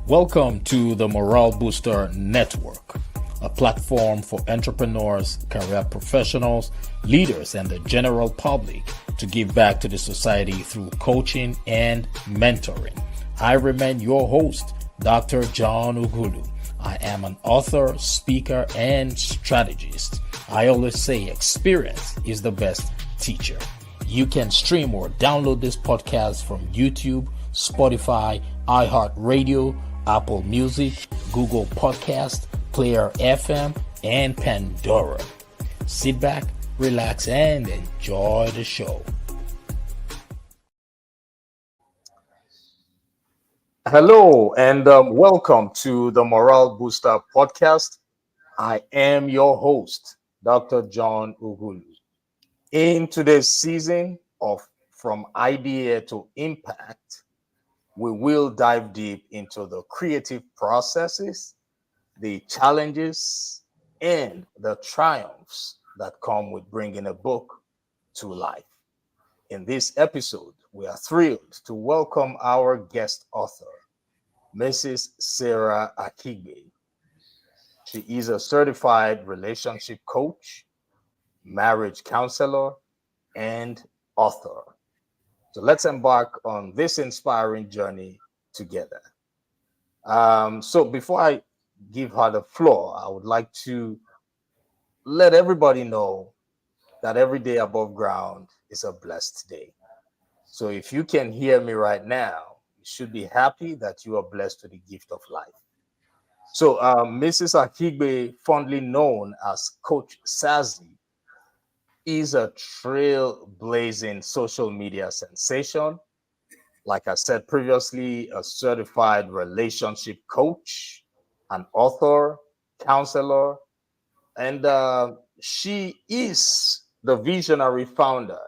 Welcome to the Morale Booster Network, a platform for entrepreneurs, career professionals, leaders, and the general public to give back to the society through coaching and mentoring. I remain your host, Dr. John Ugulu. I am an author, speaker, and strategist. I always say experience is the best teacher. You can stream or download this podcast from YouTube, Spotify, iHeartRadio, Apple Music, Google Podcast, Player FM, and Pandora. Sit back, relax, and enjoy the show. Hello, and welcome to the Morale Booster Podcast. I am your host, Dr. John Ugulu. In today's season of From Idea to Impact, we will dive deep into the creative processes, the challenges, and the triumphs that come with bringing a book to life. In this episode, we are thrilled to welcome our guest author, Mrs. Sarah Akhigbe. She is a certified relationship coach, marriage counselor, and author. So let's embark on this inspiring journey together. So before I give her the floor, I would like to let everybody know that every day above ground is a blessed day. So if you can hear me right now, you should be happy that you are blessed with the gift of life. So Mrs. Akhigbe, fondly known as Coach Sazi, is a trailblazing social media sensation. Like I said previously, a certified relationship coach, an author, counselor, and she is the visionary founder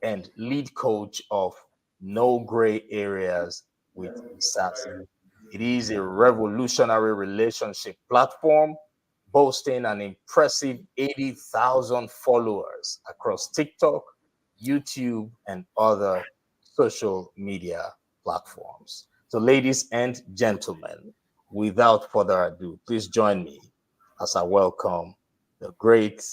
and lead coach of No Gray Areas with Sassy. It is a revolutionary relationship platform boasting an impressive 80,000 followers across TikTok, YouTube, and other social media platforms. So, ladies and gentlemen, without further ado, please join me as I welcome the great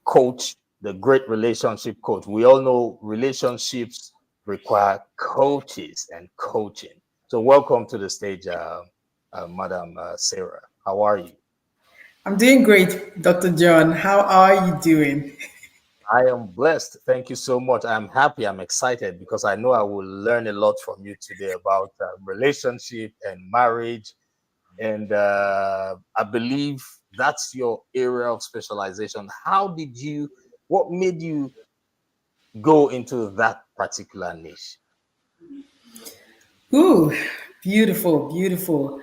coach, the great relationship coach. We all know relationships require coaches and coaching. So, welcome to the stage, Madam Sarah. How are you? I'm doing great, Dr. John. How are you doing? I am blessed. Thank you so much. I'm happy. I'm excited because I know I will learn a lot from you today about relationship and marriage. And I believe that's your area of specialization. What made you go into that particular niche? Ooh, beautiful, beautiful.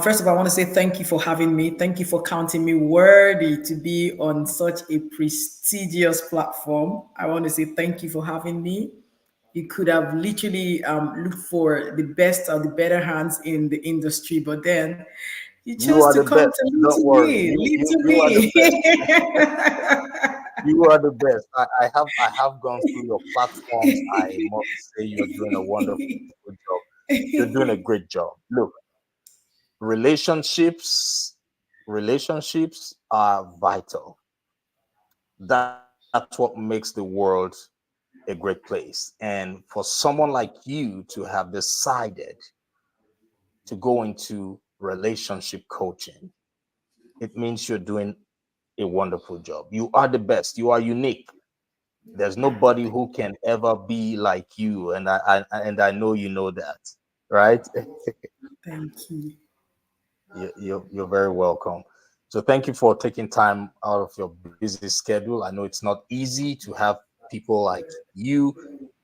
First of all, I want to say thank you for having me. Thank you for counting me worthy to be on such a prestigious platform. I want to say thank you for having me. You could have literally looked for the best or the better hands in the industry, but then you You chose are to the come best. to lead Don't to worry. me. Lead to You are the best. me. You are the best. I have gone through your platforms. I must say you're doing a wonderful job. You're doing a great job. Look, relationships relationships are vital. That's what makes the world a great place. And for someone like you to have decided to go into relationship coaching, it means you're doing a wonderful job. You are the best. You are unique. There's nobody who can ever be like you, and I know you know that, right? Thank you. You're very welcome. So thank you for taking time out of your busy schedule. I know it's not easy to have people like you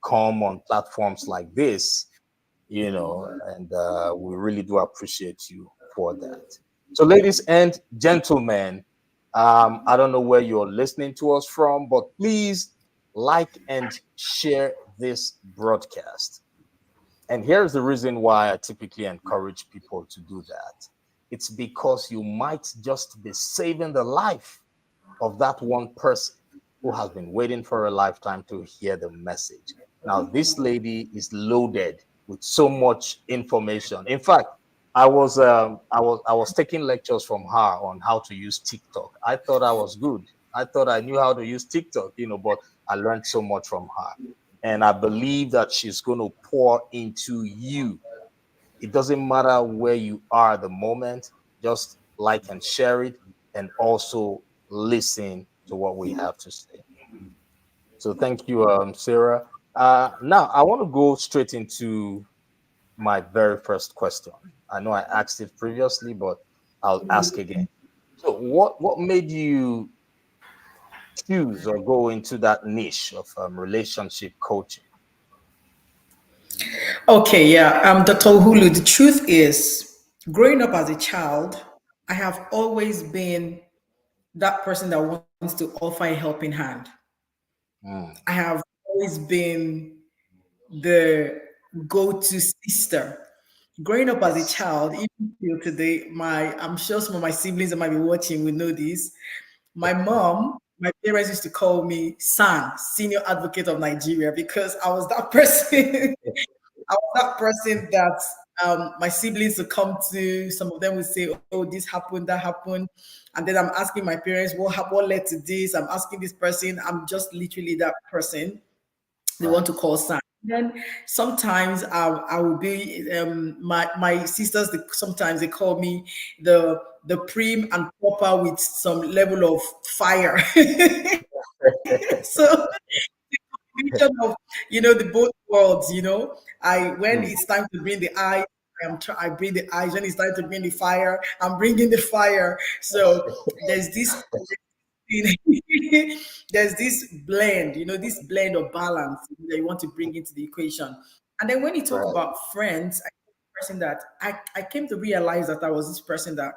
come on platforms like this, and we really do appreciate you for that. So, ladies and gentlemen, I don't know where you're listening to us from, but please like and share this broadcast. And here's the reason why I typically encourage people to do that. It's because you might just be saving the life of that one person who has been waiting for a lifetime to hear the message. Now, this lady is loaded with so much information. In fact, I was taking lectures from her on how to use TikTok. I thought I was good. I thought I knew how to use TikTok, but I learned so much from her. And I believe that she's going to pour into you. It doesn't matter where you are at the moment, just like and share it, and also listen to what we have to say. So thank you, Sarah. Now I want to go straight into my very first question. I know I asked it previously, but I'll ask again. So, what made you choose or go into that niche of relationship coaching? Okay, yeah. Dr. Hulu, the truth is, growing up as a child, I have always been that person that wants to offer a helping hand. Mm, I have always been the go-to sister. Growing up as a yes. child, even till today, I'm sure some of my siblings that might be watching will know this. My parents used to call me San, Senior Advocate of Nigeria, because I was that person. I was that person that my siblings would come to. Some of them would say, "Oh, this happened, that happened," and then I'm asking my parents, what led to this?" I'm asking this person. I'm just literally that person they want Right. to call son. Then sometimes I will be my sisters. Sometimes they call me the prim and proper with some level of fire. So combination of the both worlds. I when Mm, it's time to bring the eyes, I bring the eyes. When it's time to bring the fire, I'm bringing the fire. So there's this there's this blend of balance that you want to bring into the equation. And then when you talk right. about friends, person that I came to realize that I was this person that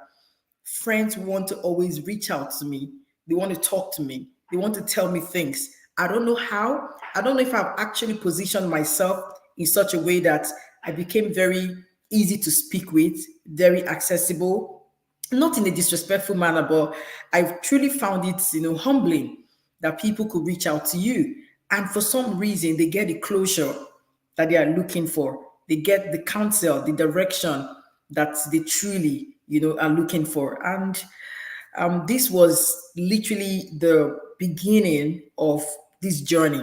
friends want to always reach out to me. They want to talk to me. They want to tell me things. I don't know how. I don't know if I've actually positioned myself in such a way that I became very easy to speak with, very accessible, not in a disrespectful manner, but I've truly found it, humbling that people could reach out to you. And for some reason, they get the closure that they are looking for. They get the counsel, the direction that they truly, are looking for. And this was literally the beginning of this journey.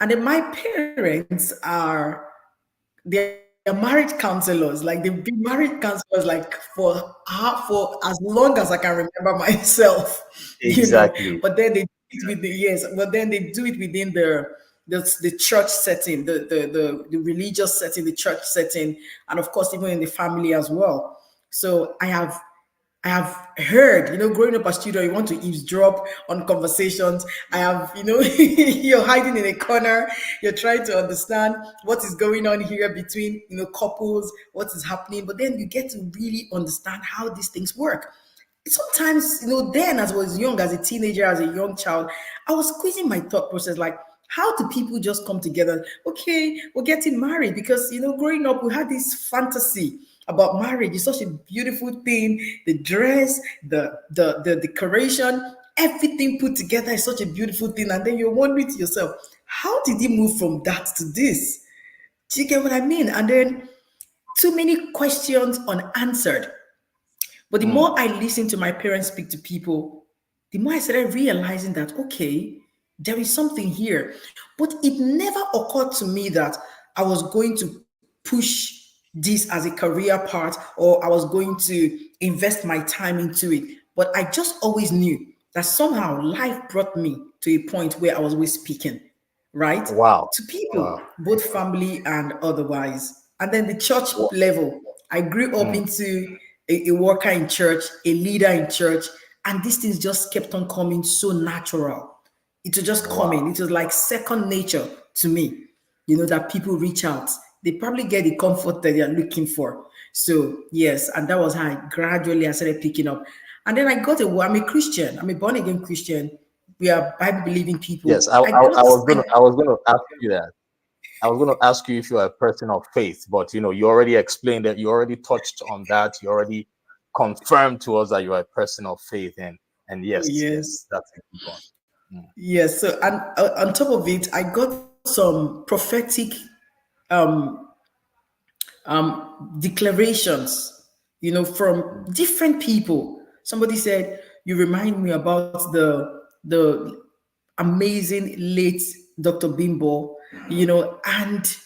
And then my parents they're married counselors. Like they've been married counselors like for as long as I can remember myself, Exactly. But then they do it with the yes, but then they do it within the church setting, the religious setting, the church setting, and of course even in the family as well. So I have heard, growing up as children, you want to eavesdrop on conversations. I have, you're hiding in a corner, you're trying to understand what is going on here between, couples, what is happening. But then you get to really understand how these things work. Sometimes, then as I was young, as a teenager, as a young child, I was squeezing my thought process like, how do people just come together? Okay, we're getting married because, growing up, we had this fantasy about marriage. It's such a beautiful thing. The dress, the decoration, everything put together is such a beautiful thing. And then you're wondering to yourself, how did he move from that to this? Do you get what I mean? And then too many questions unanswered. But the Mm, more I listened to my parents speak to people, the more I started realizing that, okay, there is something here. But it never occurred to me that I was going to push this as a career path or I was going to invest my time into it. But I just always knew that somehow life brought me to a point where I was always speaking, right? wow. To people, Wow. both family and otherwise. And then the church Wow. level, I grew up Mm, into a worker in church, a leader in church, and these things just kept on coming so natural. It was just coming. wow. It was like second nature to me, that people reach out. They probably get the comfort that they're looking for. So, yes, and that was how I started picking up. And then I'm a Christian, I'm a born again Christian. We are Bible believing people. Yes, I, I I, got, I was gonna I was gonna ask you that. I was going to ask you if you are a person of faith, but you already explained that. You already touched on that. You already confirmed to us that you are a person of faith, and oh, yes, yes. yes, that's a good one. Mm, Yes. So, and on top of it, I got some prophetic declarations from different people. Somebody said, "You remind me about the amazing late Dr. Bimbo," and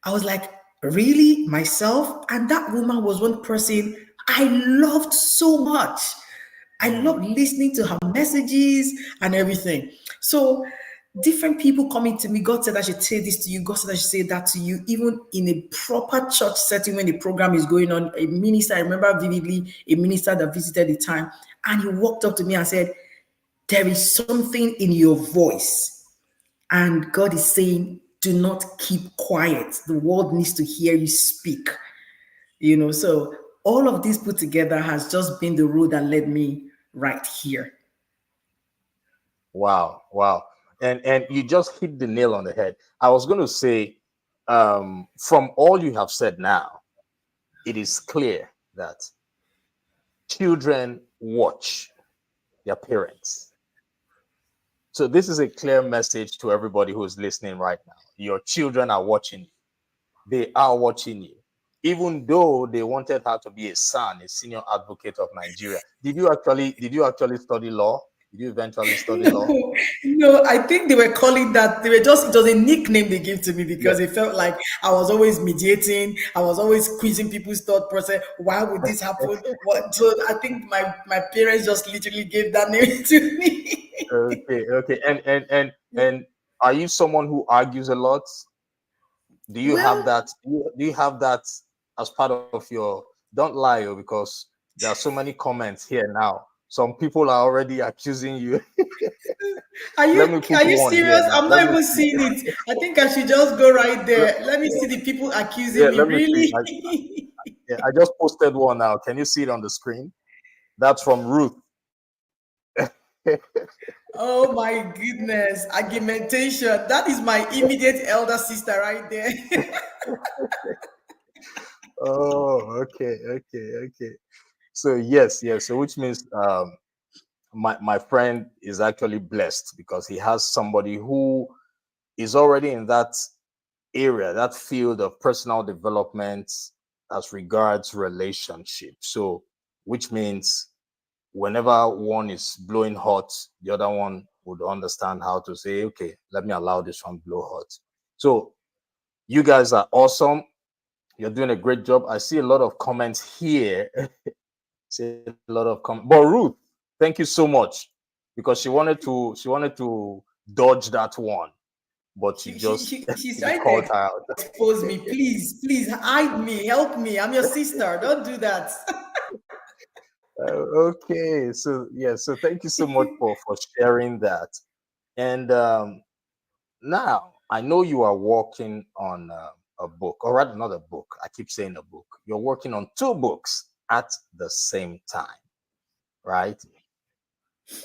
I was like, really? Myself? And that woman was one person I loved so much. I Mm. loved listening to her messages and everything. So different people coming to me, God said I should say this to you, God said I should say that to you, even in a proper church setting when the program is going on. A minister, I remember vividly, a minister that visited the time, and he walked up to me and said, "There is something in your voice. And God is saying, do not keep quiet. The world needs to hear you speak." So all of this put together has just been the road that led me right here. Wow, wow. And you just hit the nail on the head. I was going to say, from all you have said now, it is clear that children watch their parents. So this is a clear message to everybody who is listening right now. Your children are watching you. They are watching you. Even though they wanted her to be a son, a senior advocate of Nigeria. Did you actually study law? Did you eventually study law? No, no, I think they were calling that, it was a nickname they gave to me because Yeah. it felt like I was always mediating, I was always quizzing people's thought process. Why would this happen? What? So I think my parents just literally gave that name to me. Okay, okay. And are you someone who argues a lot? Do you have Well, that? Do you have that as part of your? Don't lie, oh, because there are so many comments here now. Some people are already accusing you. are Let you me put are you one here serious? now. I'm Let not me even see. seeing it. I think I should just go right Let- there. Let me see the people yeah, accusing me. let me see. Really? Yeah, I just posted one now. Can you see it on the screen? That's from Ruth. Oh my goodness. Argumentation. That is my immediate elder sister right there. Oh, okay, okay, okay. So yes, yes. So which means my friend is actually blessed because he has somebody who is already in that area, that field of personal development as regards relationship. So which means whenever one is blowing hot, the other one would understand how to say, okay, let me allow this one blow hot. So you guys are awesome. You're doing a great job. I see a lot of comments here. See a lot of comments. But Ruth, thank you so much because she wanted to dodge that one, but you just She's you trying to called her out. expose me. Please, please hide me. Help me. I'm your sister. Don't do that. Okay, so yeah, so thank you so much for sharing that. And now I know you are working on a book, or rather, not a book. I keep saying a book. You're working on two books at the same time, right?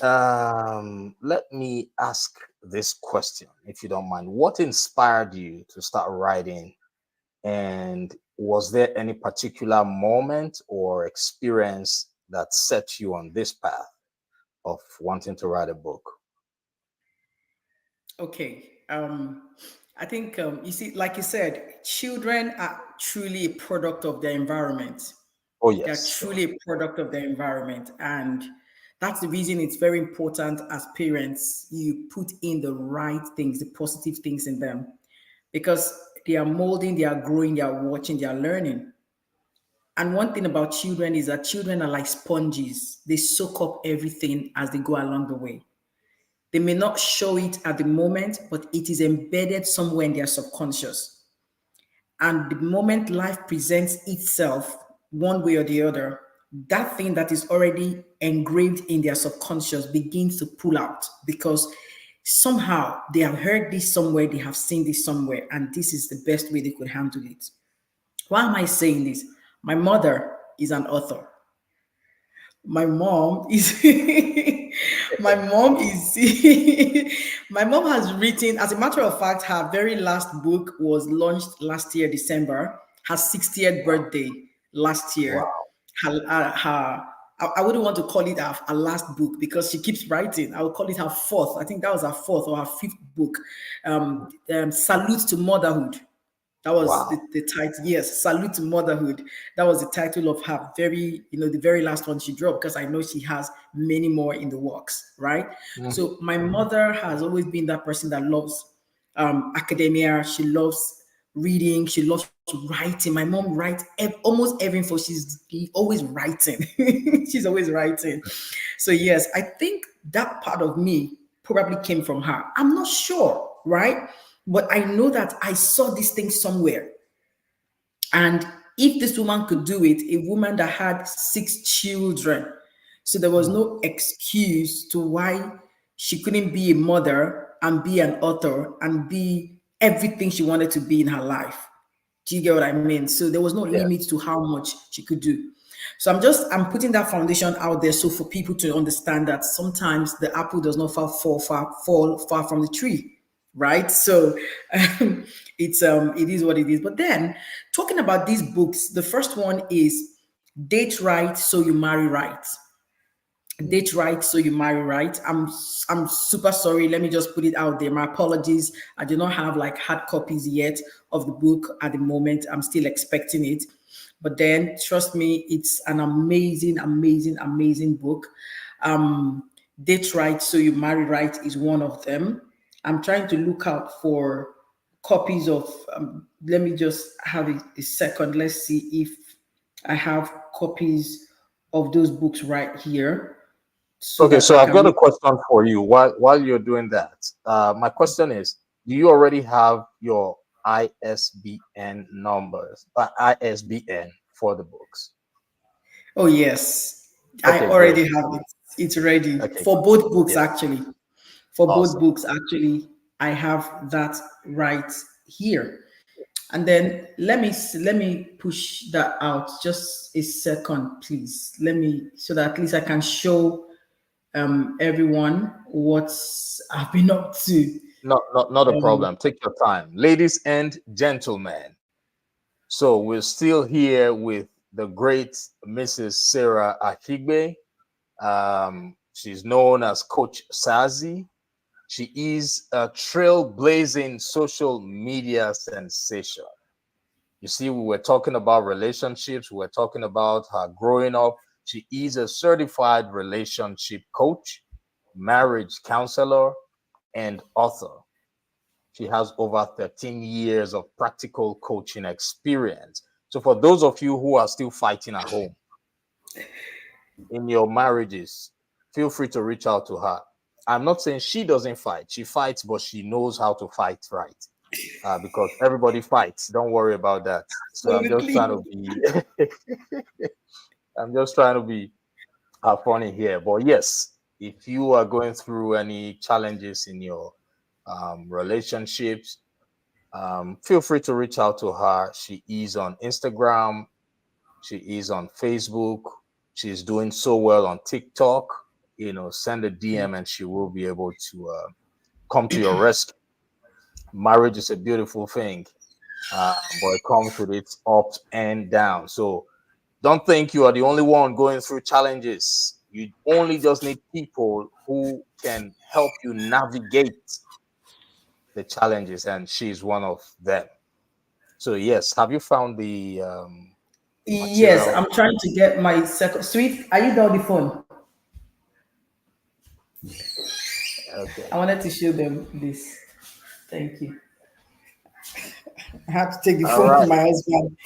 Let me ask this question, if you don't mind. What inspired you to start writing? And was there any particular moment or experience that set you on this path of wanting to write a book? Okay. I think you see, like you said, children are truly a product of their environment. Oh, They're yes. truly a product of their environment. And that's the reason it's very important as parents, you put in the right things, the positive things in them. Because they are molding, they are growing, they are watching, they are learning. And one thing about children is that children are like sponges. They soak up everything as they go along the way. They may not show it at the moment, but it is embedded somewhere in their subconscious. And the moment life presents itself, one way or the other, that thing that is already engraved in their subconscious begins to pull out because somehow they have heard this somewhere, they have seen this somewhere, and this is the best way they could handle it. Why am I saying this? My mother is an author. My mom is my mom is my mom has written, as a matter of fact, her very last book was launched last year December, her 60th Wow. birthday last year. Wow. Her I wouldn't want to call it her last book because she keeps writing. I would call it her fourth. I think that was her fourth or her fifth book. Salute to Motherhood. That was Wow. the title. Yes, Salute to Motherhood. That was the title of her very, the very last one she dropped, because I know she has many more in the works, right? Mhm. So my mother has always been that person that loves academia. She loves reading. She loves writing. My mom writes almost every info. She's always writing. She's always writing. So yes, I think that part of me probably came from her. I'm not sure, right? But I know that I saw this thing somewhere. And if this woman could do it, a woman that had 6 children, so there was Mm. no excuse to why she couldn't be a mother and be an author and be everything she wanted to be in her life. Do you get what I mean? So there was no Yeah. limit to how much she could do. So I'm putting that foundation out there so for people to understand that sometimes the apple does not fall far from the tree, right? So it is what it is. But then talking about these books, the first one is Date Right So You Marry Right. Mm. Date right so you marry right. I'm super sorry, let me just put it out there, my apologies. I do not have like hard copies yet of the book at the moment. I'm still expecting it, but then trust me, it's an amazing, amazing, amazing book. Date Right So You Marry Right is one of them. I'm trying to look out for copies of let me just have a second. Let's see if I have copies of those books right here so Okay, that so I I've got can. a question for you while you're doing that. My question is, do you already have your ISBN numbers, ISBN for the books? Oh yes, I Okay, great. already have it. It's ready Okay, for both books yes, actually. For both awesome. books actually, I have that right here. And then let me push that out just a second, please. Let me so that at least I can show everyone what I've been up to. Not a problem. Take your time, ladies and gentlemen. So we're still here with the great Mrs. Sarah Akhigbe. She's known as Coach Sazi. She is a trailblazing social media sensation. You see, we were talking about relationships, we were talking about her growing up. She is a certified relationship coach, marriage counselor, and author. She has over 13 years of practical coaching experience. So, for those of you who are still fighting at home in your marriages, feel free to reach out to her. I'm not saying she doesn't fight, she fights, but she knows how to fight right. Because everybody fights. Don't worry about that. So Absolutely. I'm just trying to be funny here. But yes, if you are going through any challenges in your relationships, feel free to reach out to her. She is on Instagram. She is on Facebook. She's doing so well on TikTok. Send a DM and she will be able to come to your rescue. Marriage is a beautiful thing, but it comes with its ups and downs. So don't think you are the only one going through challenges. You only just need people who can help you navigate the challenges, and she's one of them. So yes, have you found the Yes, material? I'm trying to get my second. Sweet, are you down the phone? I Okay. wanted to show them this. Thank you. I had to take the All phone from right. my husband.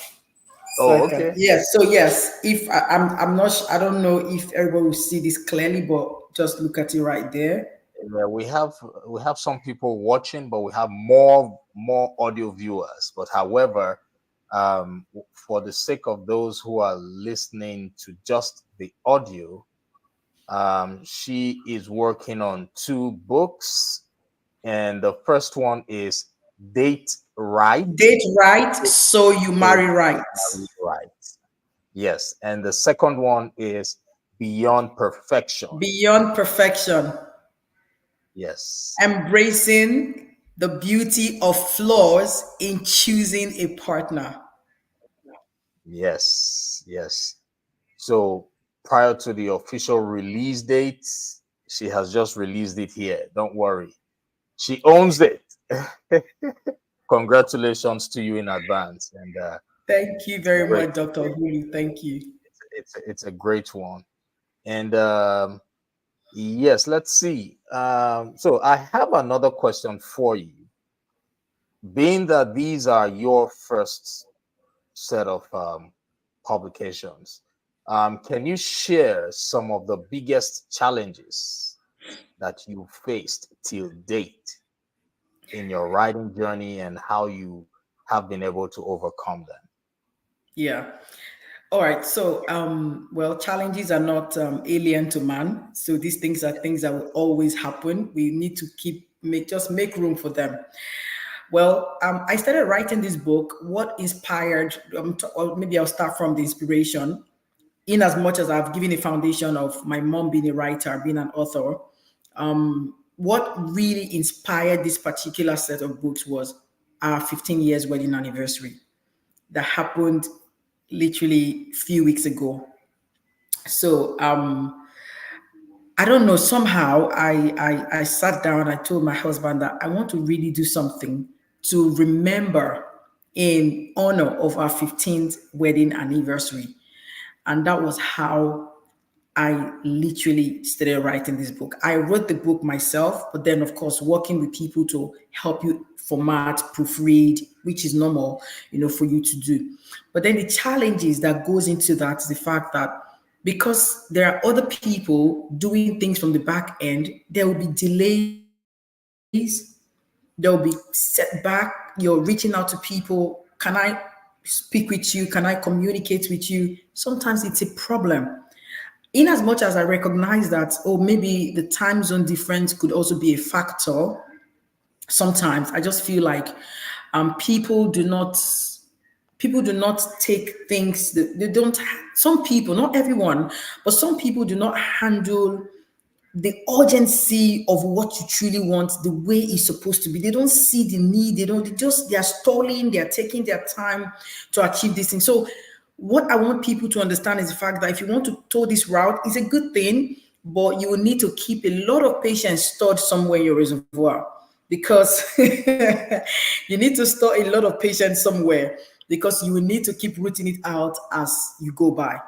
Oh, Second. okay. Yes. So yes, if I'm not I don't know if everybody will see this clearly, but just look at it right there. Yeah, we have some people watching, but we have more audio viewers. But however, for the sake of those who are listening to just the audio, she is working on 2 books, and the first one is Date Right. Date right, so you So marry right. Marry Right. Yes, and the second one is Beyond Perfection. Beyond perfection, Yes. embracing the beauty of flaws in choosing a partner. Yes, yes. So prior to the official release date, she has just released it here. Don't worry. She owns it. congratulations to you in advance. And Thank you it's very great. much, Dr. Hulu. Thank you. It's a great one. And yes, let's see. So I have another question for you. Being that these are your first set of publications, can you share some of the biggest challenges that you faced till date in your writing journey and how you have been able to overcome them? Yeah. All right. So, well, challenges are not alien to man. So these things are things that will always happen. We need to just make room for them. Well, I started writing this book. What inspired, or maybe I'll start from the inspiration. In as much as I've given a foundation of my mom being a writer, being an author, what really inspired this particular set of books was our 15 years wedding anniversary that happened literally a few weeks ago. So I don't know. Somehow I sat down. I told my husband that I want to really do something to remember in honor of our 15th wedding anniversary, and that was how I literally started writing this book. I wrote the book myself, but then of course working with people to help you format, proofread, which is normal, for you to do. But then the challenges that goes into that is the fact that because there are other people doing things from the back end, there will be delays, there will be setback. You're reaching out to people. Can I speak with you? Can I communicate with you? Sometimes it's a problem in as much as I recognize that, oh, maybe the time zone difference could also be a factor. Sometimes I just feel like people do not take things that they don't. Some people, not everyone, but some people do not handle the urgency of what you truly want the way it's supposed to be. They don't see the need. They are stalling, they are taking their time to achieve this thing. So what I want people to understand is the fact that if you want to tow this route, it's a good thing, but you will need to keep a lot of patience stored somewhere in your reservoir because you need to store a lot of patience somewhere because you will need to keep rooting it out as you go by.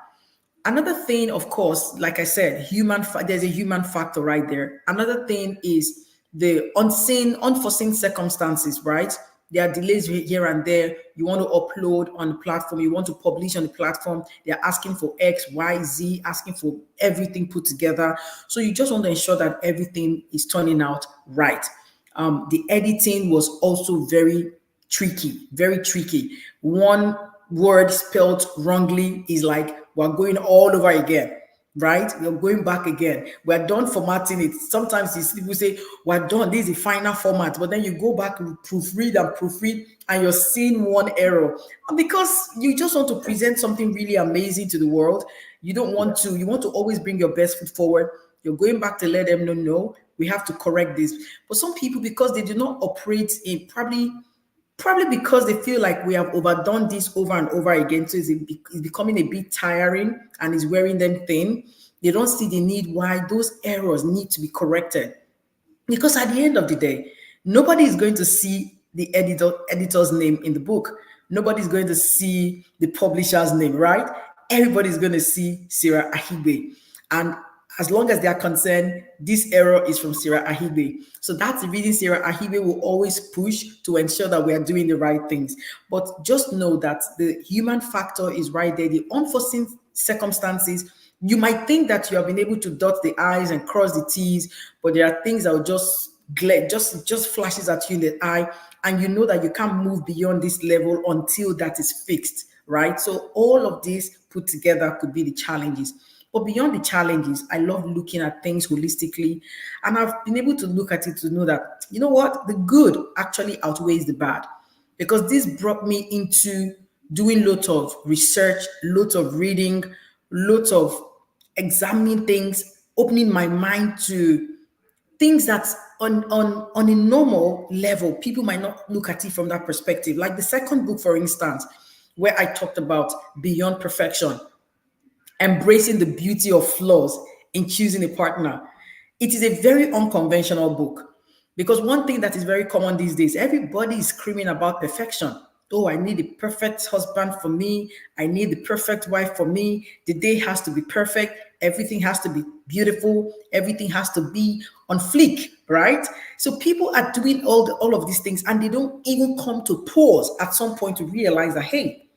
Another thing, of course, like I said, there's a human factor right there. Another thing is the unforeseen circumstances, right? There are delays here and there. You want to upload on the platform, you want to publish on the platform. They're asking for X, Y, Z, asking for everything put together. So you just want to ensure that everything is turning out right. The editing was also very tricky. One word spelled wrongly is like we're going all over again, right? We're going back again. We're done formatting it. Sometimes people say, we're done. This is the final format. But then you go back and proofread, and you're seeing one error. And because you just want to present something really amazing to the world, you want to always bring your best foot forward. You're going back to let them know, no, we have to correct this. But some people, because they do not operate in probably because they feel like we have overdone this over and over again. So it's becoming a bit tiring and it's wearing them thin. They don't see the need why those errors need to be corrected. Because at the end of the day, nobody is going to see the editor's name in the book. Nobody's going to see the publisher's name, right? Everybody's going to see Sarah Akhigbe. And as long as they are concerned, this error is from Sarah Akhigbe. So that's the reason Sarah Akhigbe will always push to ensure that we are doing the right things. But just know that the human factor is right there. The unforeseen circumstances, you might think that you have been able to dot the I's and cross the T's, but there are things that will just glare, just flashes at you in the eye, and you know that you can't move beyond this level until that is fixed, right? So all of these put together could be the challenges. But beyond the challenges, I love looking at things holistically. And I've been able to look at it to know that, you know what, the good actually outweighs the bad. Because this brought me into doing lots of research, lots of reading, lots of examining things, opening my mind to things that on a normal level, people might not look at it from that perspective. Like the second book, for instance, where I talked about beyond perfection, embracing the beauty of flaws in choosing a partner. It is a very unconventional book Because one thing that is very common these days, everybody is screaming about perfection. Oh, I need the perfect husband for me. I need the perfect wife for me. The day has to be perfect. Everything has to be beautiful. Everything has to be on fleek, right? So people are doing all of these things and they don't even come to pause at some point to realize that, hey,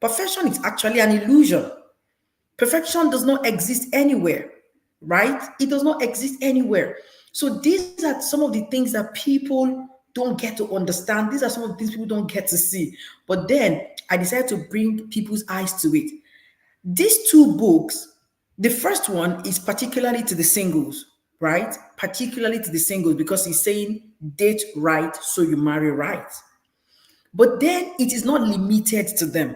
perfection is actually an illusion. Perfection does not exist anywhere, right? It does not exist anywhere. So these are some of the things that people don't get to understand. These are some of the things people don't get to see. But then I decided to bring people's eyes to it. These two books, the first one is particularly to the singles, right? Particularly to the singles because he's saying date right so you marry right. But then it is not limited to them,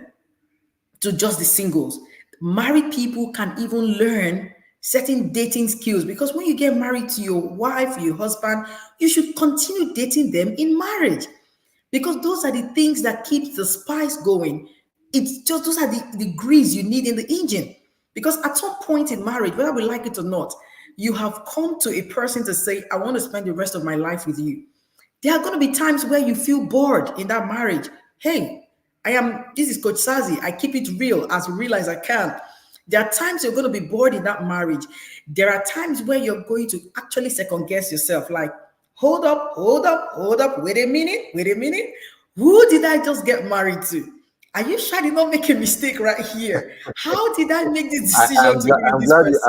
to just the singles. Married people can even learn certain dating skills because when you get married to your wife, your husband, you should continue dating them in marriage because those are the things that keeps the spice going. It's just those are the grease you need in the engine. Because at some point in marriage, whether we like it or not, you have come to a person to say, I want to spend the rest of my life with you. There are going to be times where you feel bored in that marriage. Hey, this is Coach Sazi. I keep it real as I can. There are times you're going to be bored in that marriage. There are times where you're going to actually second guess yourself, like, hold up, hold up, hold up, wait a minute, wait a minute. Who did I just get married to? Are you sure I did not make a mistake right here? How did I make this decision to be with I'm this glad person?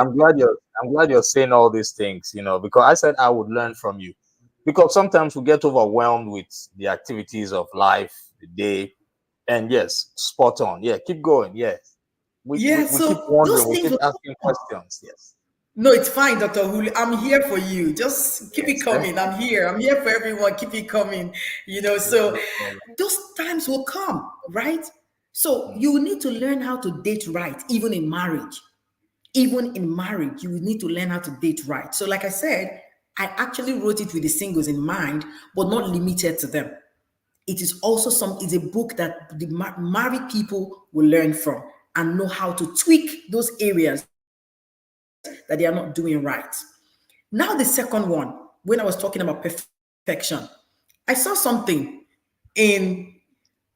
I'm glad you're saying all these things, because I said I would learn from you. Because sometimes we get overwhelmed with the activities of life, the day, and yes, spot on. Yeah, keep going. Yes. Yeah, We keep so those wondering, we things keep will asking come. questions. Yes. No, it's fine, Dr. Hulu. I'm here for you. Just keep it Yes. coming. I'm here. I'm here for everyone. Keep it coming. So No problem. those times will come, right? So Mm. you will need to learn how to date right, even in marriage. Even in marriage, you will need to learn how to date right. So, like I said, I actually wrote it with the singles in mind, but not limited to them. It is also it's a book that the married people will learn from and know how to tweak those areas that they are not doing right. Now, the second one, when I was talking about perfection, I saw something in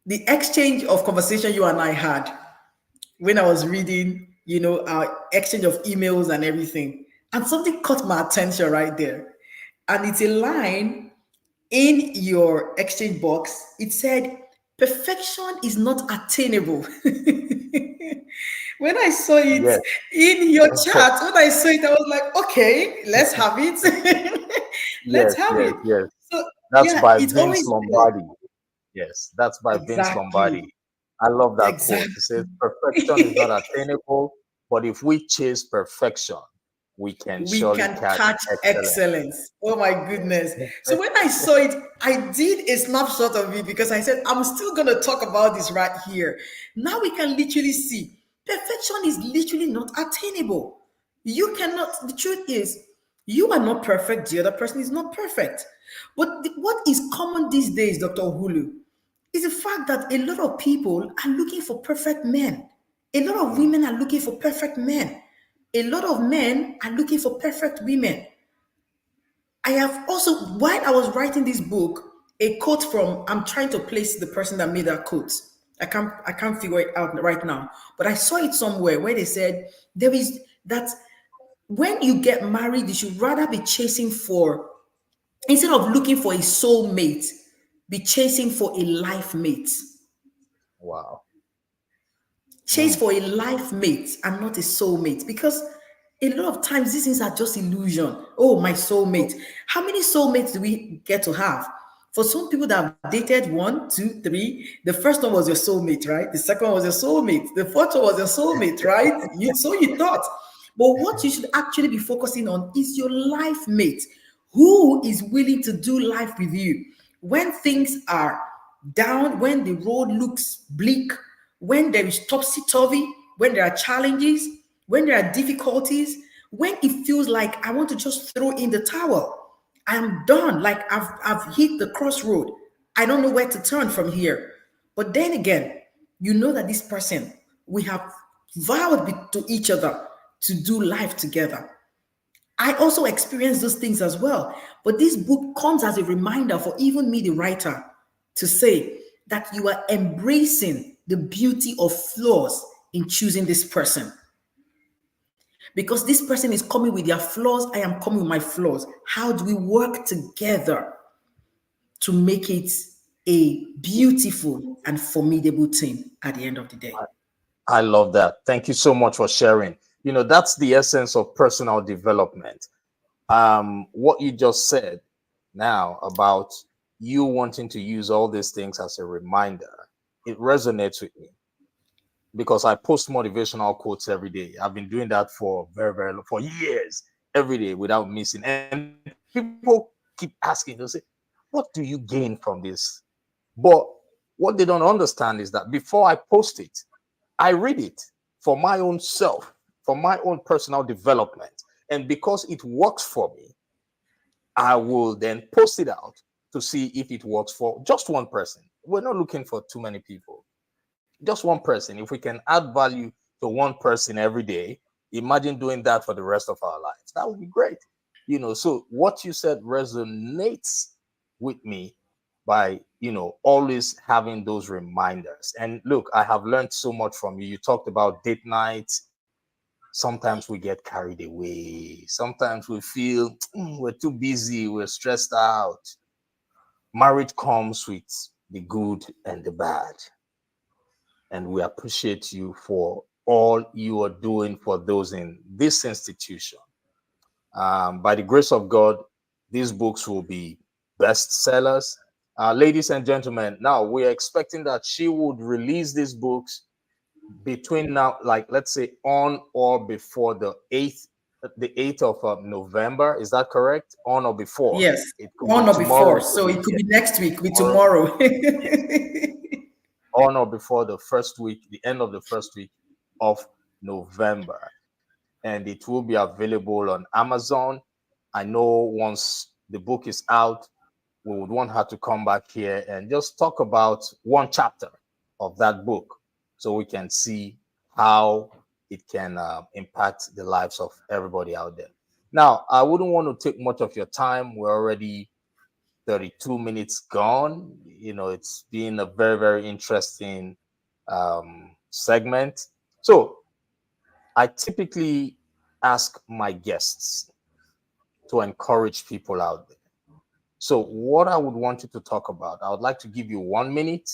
the exchange of conversation you and I had when I was reading, our exchange of emails and everything. And something caught my attention right there. And it's a line in your exchange box. It said, perfection is not attainable. When I saw it Yes. in your chat, when I saw it, I was like, okay, let's have it. Let's Yes, have yes, it. yes. So, That's yeah, by it's Vince always good. Lombardi. Yes, that's by Vince Exactly. Lombardi. I love that quote. It says, Exactly. perfection is not attainable, but if we chase perfection, we can We surely can catch catch excellence. excellence. Oh my Yes. goodness. So when I saw it, I did a snapshot of it because I said, I'm still going to talk about this right here. Now we can literally see perfection is literally not attainable. You cannot, the truth is, you are not perfect. The other person is not perfect. But what is common these days, Dr. Hulu, is the fact that a lot of people are looking for perfect men. A lot of Mm. women are looking for perfect men. A lot of men are looking for perfect women. I have also, while I was writing this book, a quote from, I'm trying to place the person that made that quote. I can't figure it out right now. But I saw it somewhere where they said there is that when you get married, you should rather be chasing for, instead of looking for a soulmate, be chasing for a life mate. Wow. Chase Mm. for a life mate and not a soulmate, because a lot of times these things are just illusion. Oh, my soulmate. How many soulmates do we get to have? For some people that have dated one, two, three, the first one was your soulmate, right? The second one was your soulmate. The fourth one was your soulmate, right? So you thought. But what you should actually be focusing on is your life mate, who is willing to do life with you when things are down, when the road looks bleak, when there is topsy turvy, when there are challenges, when there are difficulties, when it feels like I want to just throw in the towel. I'm done. Like I've hit the crossroad. I don't know where to turn from here. But then again, you know that this person, we have vowed to each other to do life together. I also experienced those things as well. But this book comes as a reminder for even me, the writer, to say that you are embracing the beauty of flaws in choosing this person. Because this person is coming with their flaws, I am coming with my flaws. How do we work together to make it a beautiful and formidable team at the end of the day? I love that. Thank you so much for sharing. That's the essence of personal development. What you just said now about you wanting to use all these things as a reminder, it resonates with me because I post motivational quotes every day. I've been doing that for very, very long, for years, every day without missing. And people keep asking, they'll say, what do you gain from this? But what they don't understand is that before I post it, I read it for my own self, for my own personal development. And because it works for me, I will then post it out to see if it works for just one person. We're not looking for too many people, just one person. If we can add value to one person every day, imagine doing that for the rest of our lives. That would be great. So what you said resonates with me by, always having those reminders. And look, I have learned so much from you. You talked about date nights. Sometimes we get carried away. Sometimes we feel we're too busy, we're stressed out. Marriage comes with the good and the bad. And we appreciate you for all you are doing for those in this institution. By the grace of God, these books will be bestsellers. Ladies and gentlemen, now we're expecting that she would release these books between now, like let's say on or before the 8th of November. Is that correct? On or before? Yes, It could be on or before. tomorrow, it could So be it could be next week, could be tomorrow. tomorrow. On or before the first week, the end of the first week of November. And it will be available on Amazon. I know once the book is out, we would want her to come back here and just talk about one chapter of that book so we can see how it can impact the lives of everybody out there. Now, I wouldn't want to take much of your time. We're already 32 minutes gone. It's been a very, very interesting segment. So I typically ask my guests to encourage people out there. So, what I would want you to talk about, I would like to give you 1 minute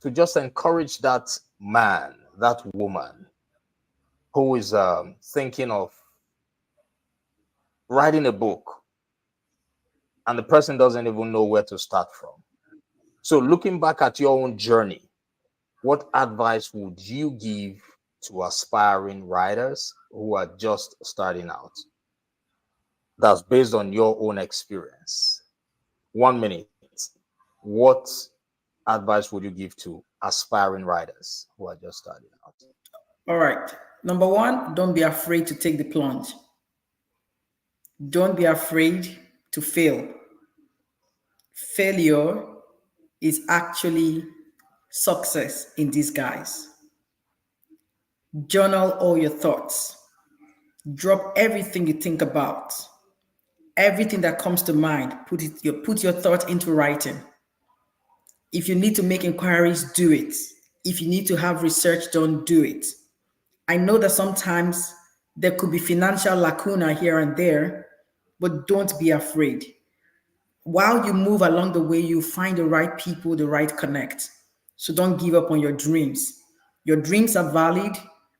to just encourage that man, that woman who is thinking of writing a book and the person doesn't even know where to start from. So, looking back at your own journey, what advice would you give to aspiring writers who are just starting out? That's based on your own experience. 1 minute. What advice would you give to aspiring writers who are just starting out? All right. Number one, don't be afraid to take the plunge. Don't be afraid to fail. Failure is actually success in disguise. Journal all your thoughts. Drop everything you think about. Everything that comes to mind, put your thoughts into writing. If you need to make inquiries, do it. If you need to have research done, do it. I know that sometimes there could be financial lacuna here and there, but don't be afraid. While you move along the way, you find the right people, the right connect. So don't give up on your dreams. Your dreams are valid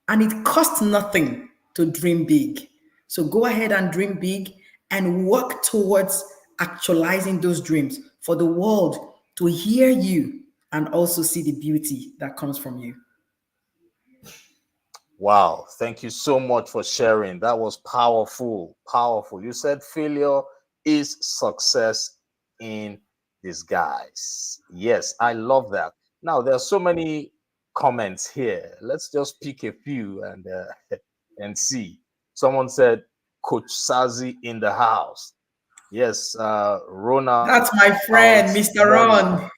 and it costs nothing to dream big. So go ahead and dream big and work towards actualizing those dreams for the world to hear you and also see the beauty that comes from you. Wow, thank you so much for sharing. That was powerful, powerful. You said failure is success in disguise. Yes, I love that. Now, there are so many comments here. Let's just pick a few and see. Someone said, Coach Sazi in the house. Yes, Ronald That's my friend, Mr. Morris. Ron.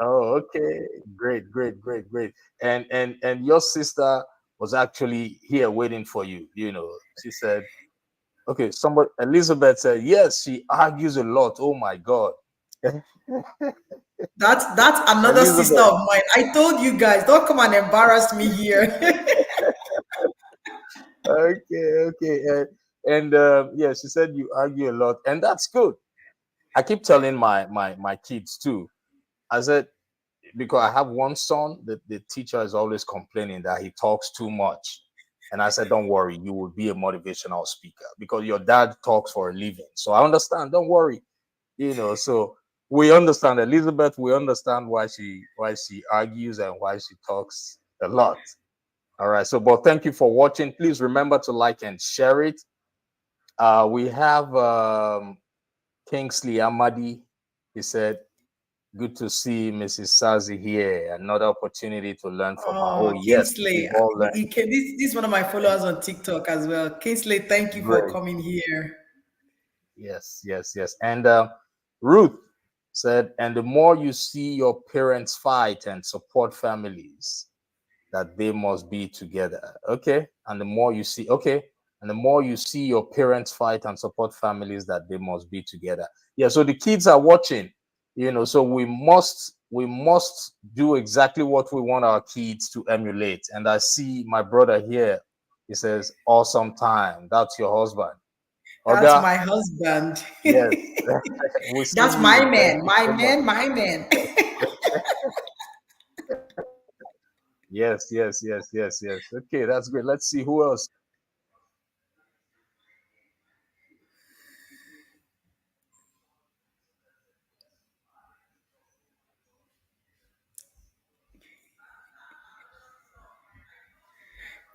Oh, okay. Great, great, great, great. And your sister was actually here waiting for you. She said, okay, somebody, Elizabeth said, yes, she argues a lot. Oh my God. That's another sister Elizabeth. of mine. I told you guys, don't come and embarrass me here. Okay, okay. Yeah, she said you argue a lot, and that's good. I keep telling my kids too. I said, because I have one son, the teacher is always complaining that he talks too much. And I said, don't worry, you will be a motivational speaker because your dad talks for a living. So I understand, don't worry. So we understand Elizabeth, we understand why she argues and why she talks a lot. All right. So but thank you for watching. Please remember to like and share it. We have Kingsley Amadi. He said, good to see Mrs. Sazi here. Another opportunity to learn from her. Oh, Oh, yes, Kingsley, we've all learned. this is one of my followers on TikTok as well. Kingsley, thank you for Great. coming here. Yes, yes, yes. And Ruth said, and the more you see your parents fight and support families, that they must be together. Okay. And the more you see, okay. And the more you see your parents fight and support families, that they must be together. Yeah. So the kids are watching, so we must do exactly what we want our kids to emulate. And I see my brother here. He says, awesome time. That's your husband. That's Oga, my husband. yes. We see That's my you. Thank man, you my so much. man, my man. Yes, yes, yes, yes, yes. Okay, that's great. Let's see who else.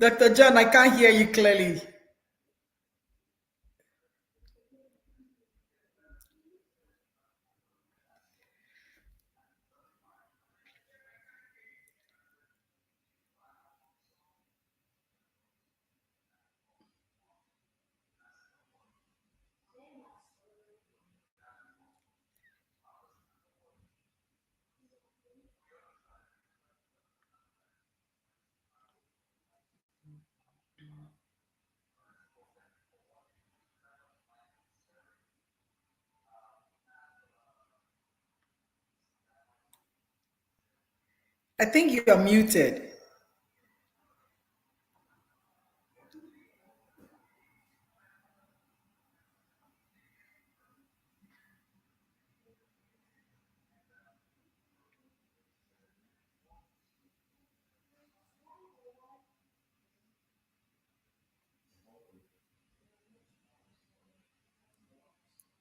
Dr. John, I can't hear you clearly. I think you're muted.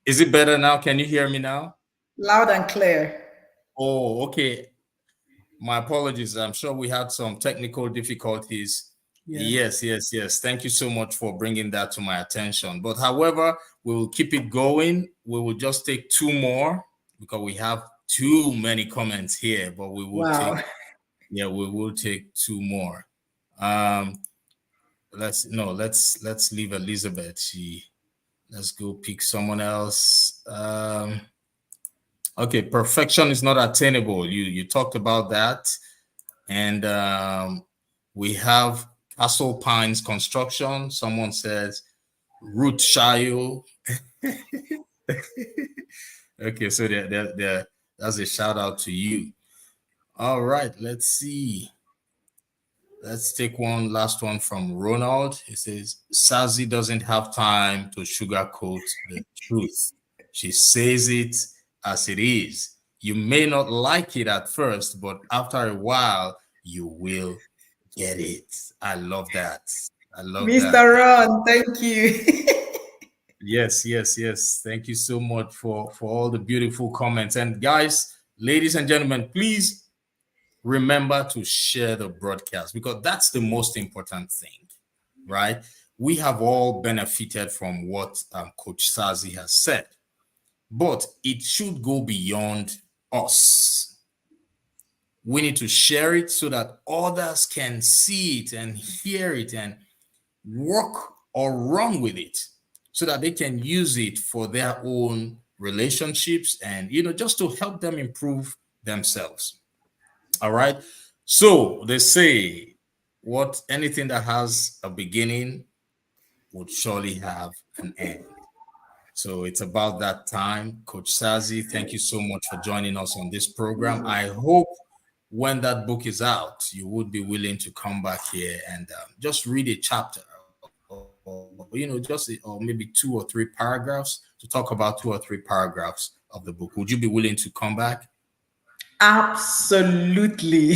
Is it better now? Can you hear me now? Loud and clear. Oh, okay. My apologies. I'm sure we had some technical difficulties. Yeah. Yes, yes, yes. Thank you so much for bringing that to my attention. But however, we will keep it going. We will just take two more because we have too many comments here, but we will Wow. take, yeah, we will take two more. Um, let's leave Elizabeth. Let's go pick someone else. Okay, perfection is not attainable. You talked about that. And we have Castle Pines Construction. Someone says Ruth Shayo. Okay, so that's a shout out to you. All right, let's see. Let's take one last one from Ronald. He says, Sazi doesn't have time to sugarcoat the truth. She says it as it is. You may not like it at first, but after a while, you will get it. I love that. I love that. Mr. Ron, thank you. Yes, yes, yes. Thank you so much for all the beautiful comments. And guys, ladies and gentlemen, please remember to share the broadcast because that's the most important thing, right? We have all benefited from what Coach Sazi has said, but it should go beyond us. We need to share it so that others can see it and hear it and work or run with it so that they can use it for their own relationships and, just to help them improve themselves. All right. So they say what anything that has a beginning would surely have an end. So it's about that time. Coach Sazi, thank you so much for joining us on this program. I hope when that book is out, you would be willing to come back here and just read a chapter, or maybe 2 or 3 paragraphs to talk about 2 or 3 paragraphs of the book. Would you be willing to come back? Absolutely.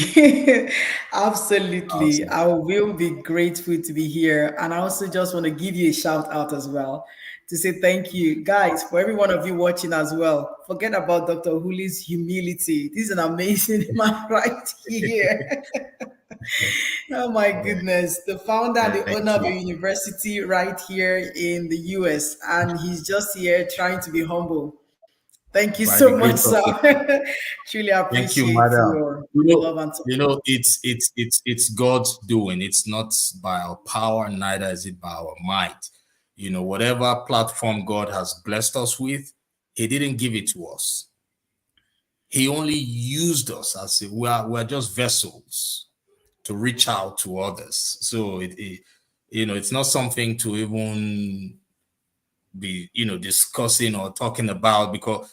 Absolutely. Awesome. I will be grateful to be here. And I also just want to give you a shout out as well to say thank you, guys, for every one of you watching as well. Forget about Dr. Huli's humility. This is an amazing man right here. Oh my Yeah. goodness. The founder and the Thank owner of a you. university right here in the US. And he's just here trying to be humble. Thank you By the so much, grace of sir. God. Truly Thank you, appreciate madam. your You know, love and you support. know, it's God's doing. It's not by our power, neither is it by our might. Whatever platform God has blessed us with, He didn't give it to us. He only used us as if we're just vessels to reach out to others. So it's not something to even be discussing or talking about, because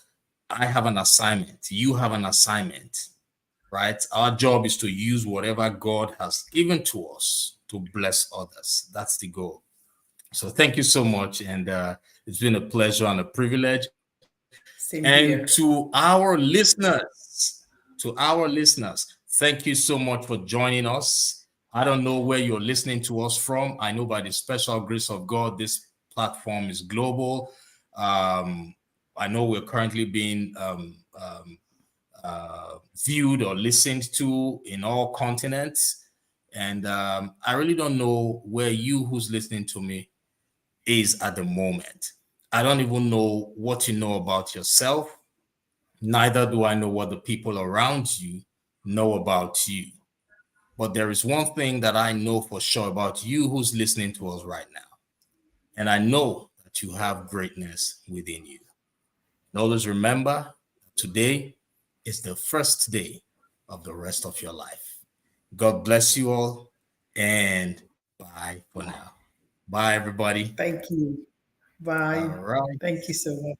I have an assignment. You have an assignment, right? Our job is to use whatever God has given to us to bless others. That's the goal. So thank you so much. And it's been a pleasure and a privilege. Same And here. to our listeners, thank you so much for joining us. I don't know where you're listening to us from. I know by the special grace of God, this platform is global. Um, I know we're currently being viewed or listened to in all continents. And I really don't know where you who's listening to me is at the moment. I don't even know what you know about yourself. Neither do I know what the people around you know about you. But there is one thing that I know for sure about you who's listening to us right now. And I know that you have greatness within you. And always remember, today is the first day of the rest of your life. God bless you all, and bye for now. Bye, everybody. Thank you. All Bye. right. Thank you so much.